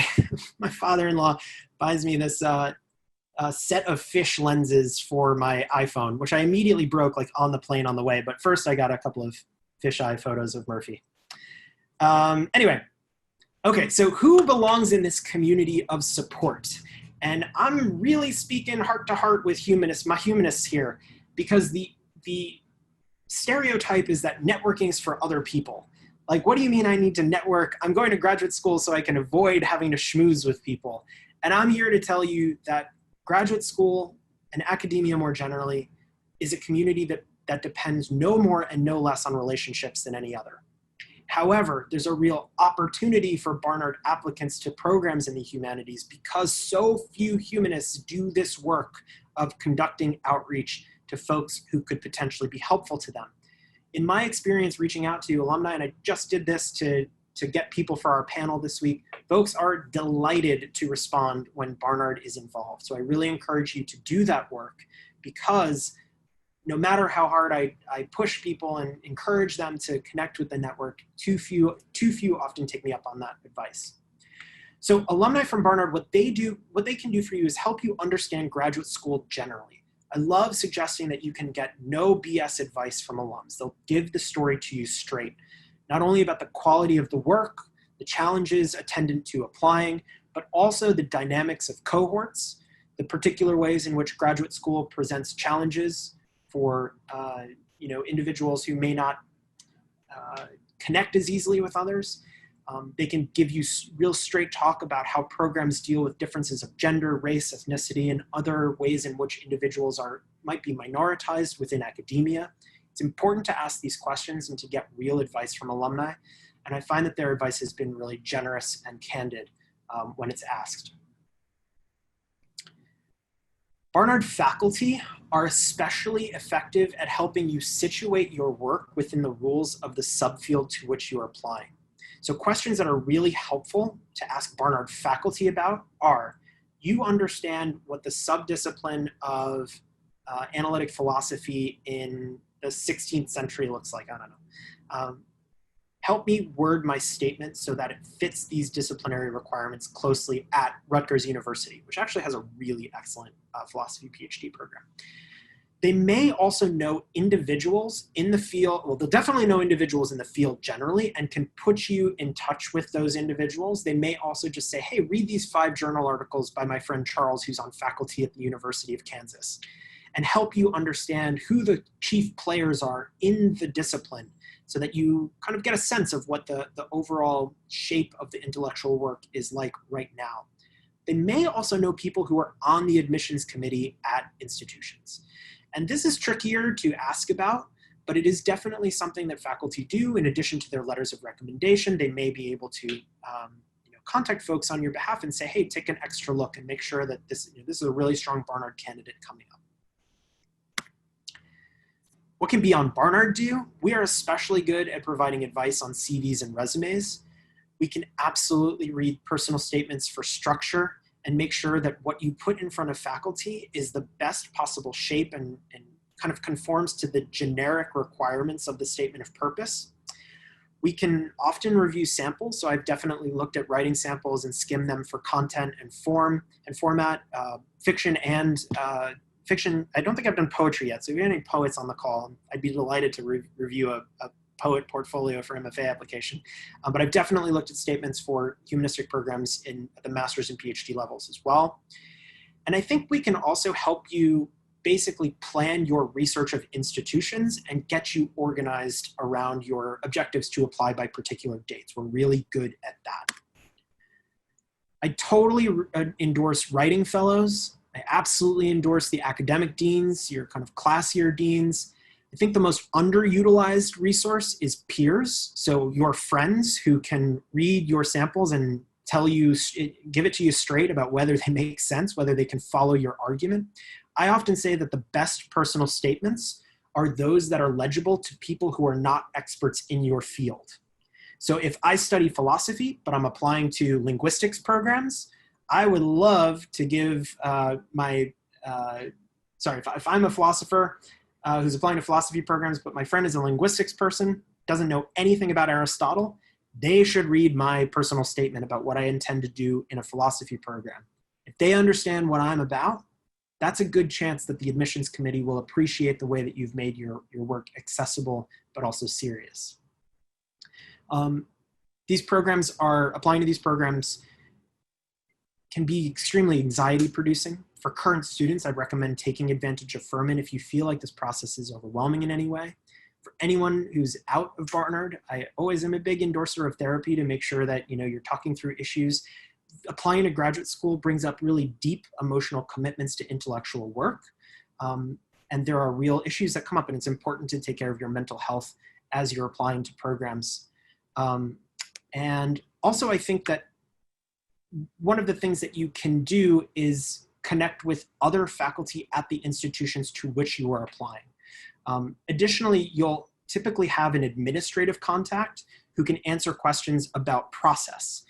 A: father-in-law buys me this set of fish lenses for my iPhone, which I immediately broke like on the plane on the way. But first I got a couple of fisheye photos of Murphy. Anyway, okay, so who belongs in this community of support? And I'm really speaking heart to heart with humanists, my humanists here, because the stereotype is that networking is for other people. Like, what do you mean I need to network? I'm going to graduate school so I can avoid having to schmooze with people. And I'm here to tell you that graduate school and academia more generally is a community that depends no more and no less on relationships than any other. However, there's a real opportunity for Barnard applicants to programs in the humanities because so few humanists do this work of conducting outreach to folks who could potentially be helpful to them. In my experience reaching out to alumni, and I just did this to get people for our panel this week, folks are delighted to respond when Barnard is involved. So I really encourage you to do that work because no matter how hard I push people and encourage them to connect with the network, too few often take me up on that advice. So alumni from Barnard, what they can do for you is help you understand graduate school generally. I love suggesting that you can get no BS advice from alums. They'll give the story to you straight, not only about the quality of the work, the challenges attendant to applying, but also the dynamics of cohorts, the particular ways in which graduate school presents challenges for individuals who may not connect as easily with others. They can give you real straight talk about how programs deal with differences of gender, race, ethnicity, and other ways in which individuals might be minoritized within academia. It's important to ask these questions and to get real advice from alumni. And I find that their advice has been really generous and candid when it's asked. Barnard faculty are especially effective at helping you situate your work within the rules of the subfield to which you are applying. So questions that are really helpful to ask Barnard faculty about are, you understand what the subdiscipline of analytic philosophy in the 16th century looks like, I don't know. Help me word my statement so that it fits these disciplinary requirements closely at Rutgers University, which actually has a really excellent philosophy PhD program. They may also know individuals in the field, well, they'll definitely know individuals in the field generally and can put you in touch with those individuals. They may also just say, hey, read these 5 journal articles by my friend Charles, who's on faculty at the University of Kansas, and help you understand who the chief players are in the discipline so that you kind of get a sense of what the overall shape of the intellectual work is like right now. They may also know people who are on the admissions committee at institutions. And this is trickier to ask about, but it is definitely something that faculty do. In addition to their letters of recommendation, they may be able to contact folks on your behalf and say, hey, take an extra look and make sure that this is a really strong Barnard candidate coming up. What can Beyond Barnard do? We are especially good at providing advice on CVs and resumes. We can absolutely read personal statements for structure and make sure that what you put in front of faculty is the best possible shape and kind of conforms to the generic requirements of the statement of purpose. We can often review samples, so I've definitely looked at writing samples and skimmed them for content and form and format, fiction and fiction. I don't think I've done poetry yet, so if you have any poets on the call, I'd be delighted to review a poet portfolio for MFA application. But I've definitely looked at statements for humanistic programs at the master's and PhD levels as well. And I think we can also help you basically plan your research of institutions and get you organized around your objectives to apply by particular dates. We're really good at that. I totally endorse writing fellows. I absolutely endorse the academic deans, your kind of classier deans. I think the most underutilized resource is peers. So your friends who can read your samples and tell you, give it to you straight about whether they make sense, whether they can follow your argument. I often say that the best personal statements are those that are legible to people who are not experts in your field. So if I study philosophy, but I'm applying to linguistics programs, I would love to give if I'm a philosopher who's applying to philosophy programs, but my friend is a linguistics person, doesn't know anything about Aristotle, they should read my personal statement about what I intend to do in a philosophy program. If they understand what I'm about, that's a good chance that the admissions committee will appreciate the way that you've made your work accessible, but also serious. Applying to these programs can be extremely anxiety producing. For current students, I'd recommend taking advantage of Furman if you feel like this process is overwhelming in any way. For anyone who's out of Barnard, I always am a big endorser of therapy to make sure that you're talking through issues. Applying to graduate school brings up really deep emotional commitments to intellectual work. And there are real issues that come up, and it's important to take care of your mental health as you're applying to programs. And also, I think that one of the things that you can do is connect with other faculty at the institutions to which you are applying. Additionally, you'll typically have an administrative contact who can answer questions about process.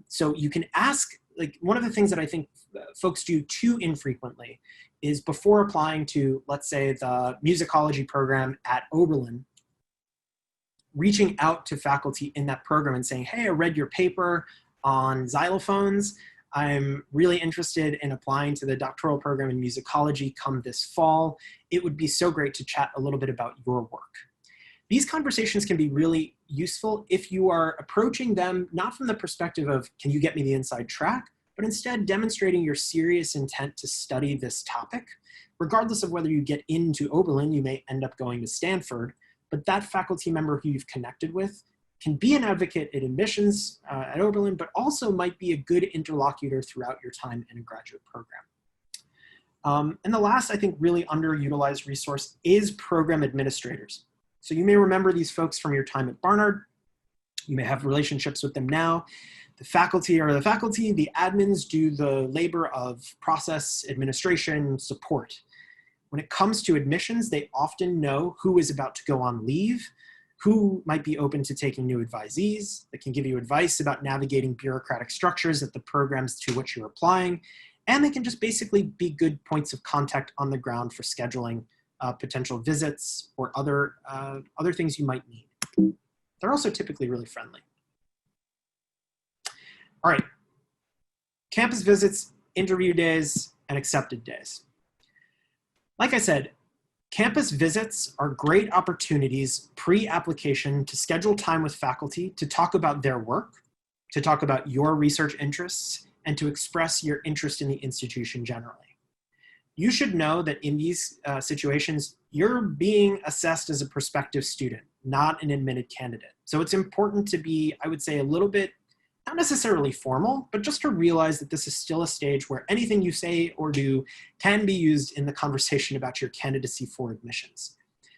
A: So you can ask, one of the things that I think folks do too infrequently is before applying to, let's say, the musicology program at Oberlin, reaching out to faculty in that program and saying, hey, I read your paper on xylophones. I'm really interested in applying to the doctoral program in musicology come this fall. It would be so great to chat a little bit about your work. These conversations can be really useful if you are approaching them not from the perspective of, can you get me the inside track, but instead demonstrating your serious intent to study this topic. Regardless of whether you get into Oberlin, you may end up going to Stanford, but that faculty member who you've connected with can be an advocate at admissions at Oberlin, but also might be a good interlocutor throughout your time in a graduate program. And the last, I think, really underutilized resource is program administrators. So you may remember these folks from your time at Barnard. You may have relationships with them now. The faculty are the faculty, the admins do the labor of process, administration, support. When it comes to admissions, they often know who is about to go on leave, who might be open to taking new advisees, that can give you advice about navigating bureaucratic structures at the programs to which you're applying, and they can just basically be good points of contact on the ground for scheduling potential visits or other things you might need. They're also typically really friendly. All right, campus visits, interview days, and accepted days. Like I said, campus visits are great opportunities pre-application to schedule time with faculty to talk about their work, to talk about your research interests, and to express your interest in the institution generally. You should know that in these situations, you're being assessed as a prospective student, not an admitted candidate. So it's important to be, I would say, a little bit, not necessarily formal, but just to realize that this is still a stage where anything you say or do can be used in the conversation about your candidacy for admissions.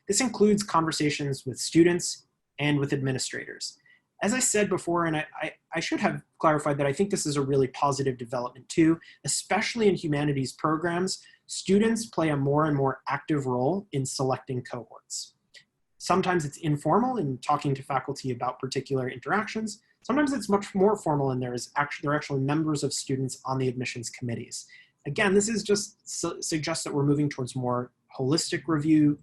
A: This includes conversations with students and with administrators. As I said before, and I should have clarified that I think this is a really positive development too, especially in humanities programs, students play a more and more active role in selecting cohorts. Sometimes it's informal in talking to faculty about particular interactions. Sometimes it's much more formal and they're actually members of students on the admissions committees. Again, this is just suggests that we're moving towards more holistic review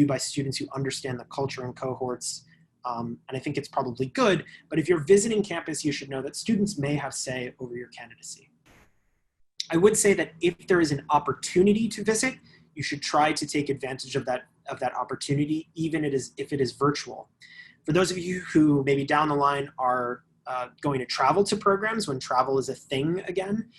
A: by students who understand the culture and cohorts. And I think it's probably good, but if you're visiting campus, you should know that students may have say over your candidacy. I would say that if there is an opportunity to visit, you should try to take advantage of that opportunity, even if it is virtual. For those of you who maybe down the line are going to travel to programs when travel is a thing again,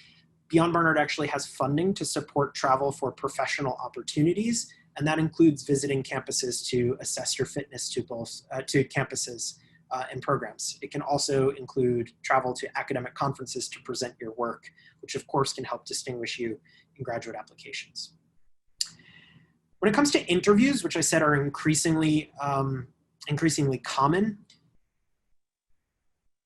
A: Beyond Barnard actually has funding to support travel for professional opportunities, and that includes visiting campuses to assess your fitness to campuses and programs. It can also include travel to academic conferences to present your work, which of course can help distinguish you in graduate applications. When it comes to interviews, which I said are increasingly common,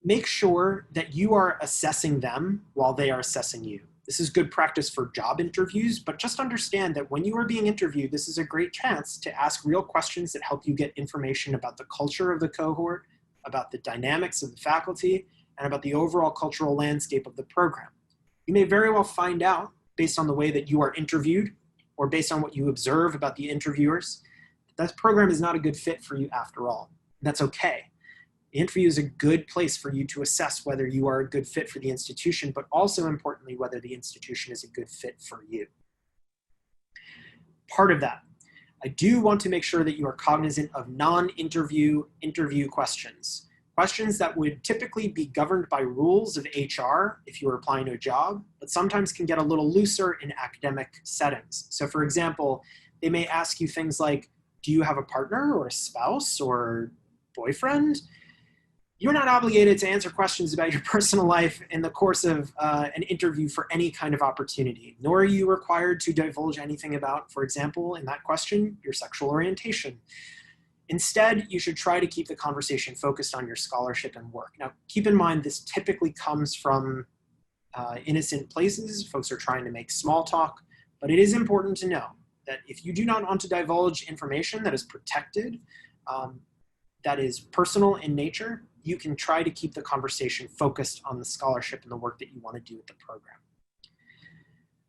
A: make sure that you are assessing them while they are assessing you. This is good practice for job interviews, but just understand that when you are being interviewed, this is a great chance to ask real questions that help you get information about the culture of the cohort, about the dynamics of the faculty, and about the overall cultural landscape of the program. You may very well find out, based on the way that you are interviewed, or based on what you observe about the interviewers, that program is not a good fit for you after all. And that's okay. The interview is a good place for you to assess whether you are a good fit for the institution, but also importantly, whether the institution is a good fit for you. Part of that, I do want to make sure that you are cognizant of non-interview interview questions. Questions that would typically be governed by rules of HR if you are applying to a job, but sometimes can get a little looser in academic settings. So for example, they may ask you things like, do you have a partner or a spouse or boyfriend? You're not obligated to answer questions about your personal life in the course of an interview for any kind of opportunity, nor are you required to divulge anything about, for example, in that question, your sexual orientation. Instead, you should try to keep the conversation focused on your scholarship and work. Now, keep in mind, this typically comes from innocent places. Folks are trying to make small talk, but it is important to know that if you do not want to divulge information that is protected, that is personal in nature, you can try to keep the conversation focused on the scholarship and the work that you want to do with the program.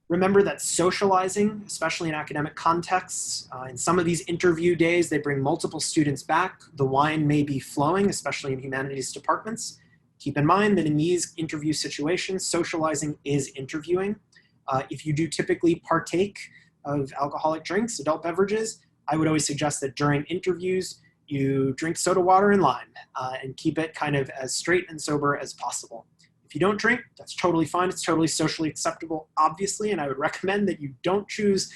A: Remember that socializing, especially in academic contexts, in some of these interview days, they bring multiple students back. The wine may be flowing, especially in humanities departments. Keep in mind that in these interview situations, socializing is interviewing. If you do typically partake of alcoholic drinks, adult beverages, I would always suggest that during interviews, you drink soda water and lime and keep it kind of as straight and sober as possible. If you don't drink, that's totally fine. It's totally socially acceptable, obviously, and I would recommend that you don't choose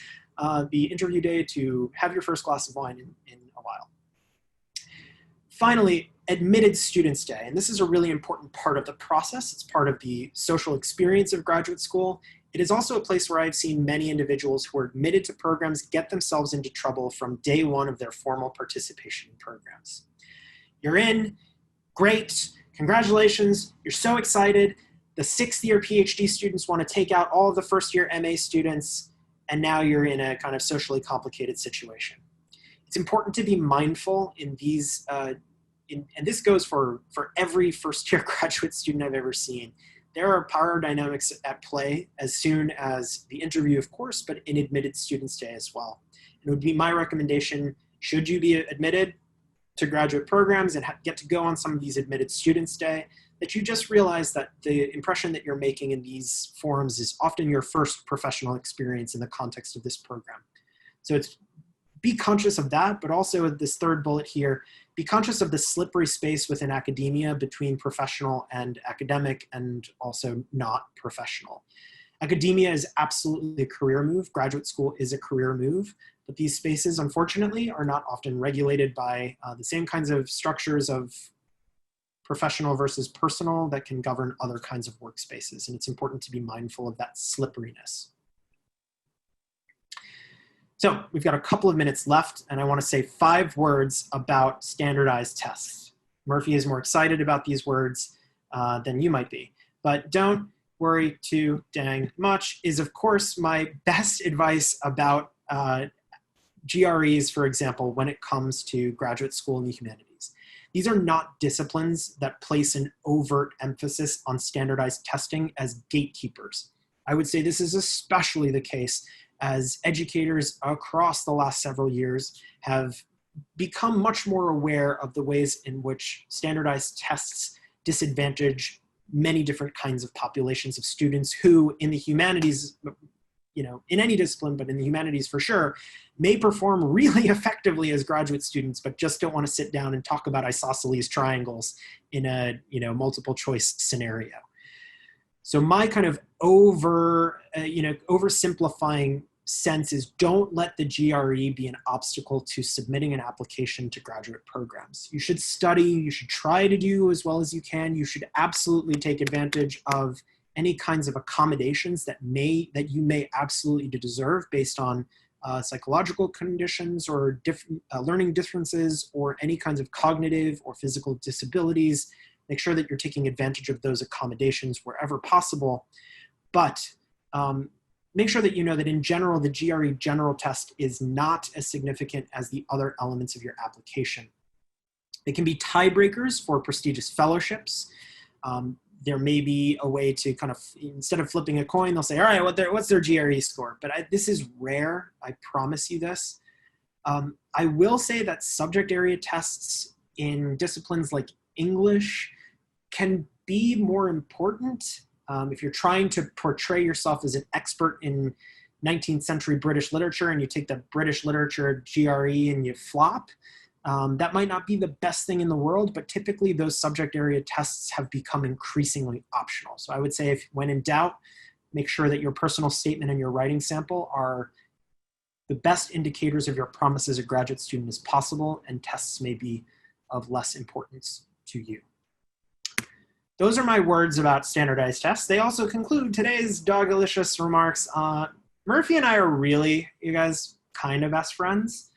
A: the interview day to have your first glass of wine in a while. Finally, admitted students day, and this is a really important part of the process. It's part of the social experience of graduate school. It is also a place where I've seen many individuals who are admitted to programs get themselves into trouble from day one of their formal participation in programs. You're in, great, congratulations, you're so excited. The 6th-year PhD students want to take out all of the first-year MA students, and now you're in a kind of socially complicated situation. It's important to be mindful in these, and this goes for every first-year graduate student I've ever seen. There are power dynamics at play as soon as the interview, of course, but in admitted students day as well. It would be my recommendation, should you be admitted to graduate programs and get to go on some of these admitted students day, that you just realize that the impression that you're making in these forums is often your first professional experience in the context of this program. So be conscious of that, but also this third bullet here, be conscious of the slippery space within academia between professional and academic and also not professional. Academia is absolutely a career move. Graduate school is a career move, but these spaces, unfortunately, are not often regulated by the same kinds of structures of professional versus personal that can govern other kinds of workspaces. And it's important to be mindful of that slipperiness. So we've got a couple of minutes left, and I want to say 5 words about standardized tests. Murphy is more excited about these words than you might be, but don't worry too dang much is, of course, my best advice about GREs, for example, when it comes to graduate school in the humanities. These are not disciplines that place an overt emphasis on standardized testing as gatekeepers. I would say this is especially the case as educators across the last several years have become much more aware of the ways in which standardized tests disadvantage many different kinds of populations of students who in the humanities, in any discipline, but in the humanities for sure, may perform really effectively as graduate students, but just don't want to sit down and talk about isosceles triangles in a multiple choice scenario. So my kind of oversimplifying sense is don't let the GRE be an obstacle to submitting an application to graduate programs. You should study, you should try to do as well as you can. You should absolutely take advantage of any kinds of accommodations that you may absolutely deserve based on psychological conditions or learning differences or any kinds of cognitive or physical disabilities. Make sure that you're taking advantage of those accommodations wherever possible. But make sure that you know that in general, the GRE general test is not as significant as the other elements of your application. They can be tiebreakers for prestigious fellowships. There may be a way to kind of, instead of flipping a coin, they'll say, all right, what's their GRE score? But this is rare, I promise you this. I will say that subject area tests in disciplines like English can be more important. If you're trying to portray yourself as an expert in 19th century British literature and you take the British literature GRE and you flop, that might not be the best thing in the world, but typically those subject area tests have become increasingly optional. So I would say when in doubt, make sure that your personal statement and your writing sample are the best indicators of your promise as a graduate student as possible, and tests may be of less importance to you. Those are my words about standardized tests. They also conclude today's Doggalicious remarks. Murphy and I are really, you guys, kind of best friends.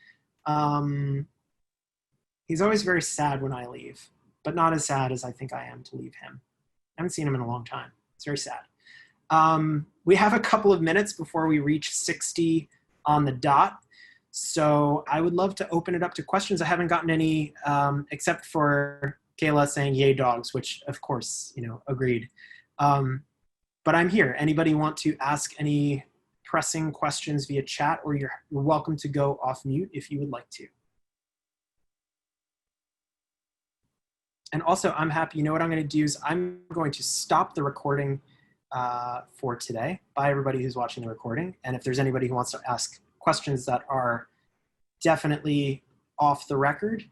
A: He's always very sad when I leave, but not as sad as I think I am to leave him. I haven't seen him in a long time. It's very sad. We have a couple of minutes before we reach 60 on the dot. So I would love to open it up to questions. I haven't gotten any, except for Kayla saying yay dogs, which of course, agreed. But I'm here. Anybody want to ask any pressing questions via chat, or you're welcome to go off mute if you would like to. And also I'm happy, you know what I'm gonna do is I'm going to stop the recording for today. Bye everybody who's watching the recording. And if there's anybody who wants to ask questions that are definitely off the record,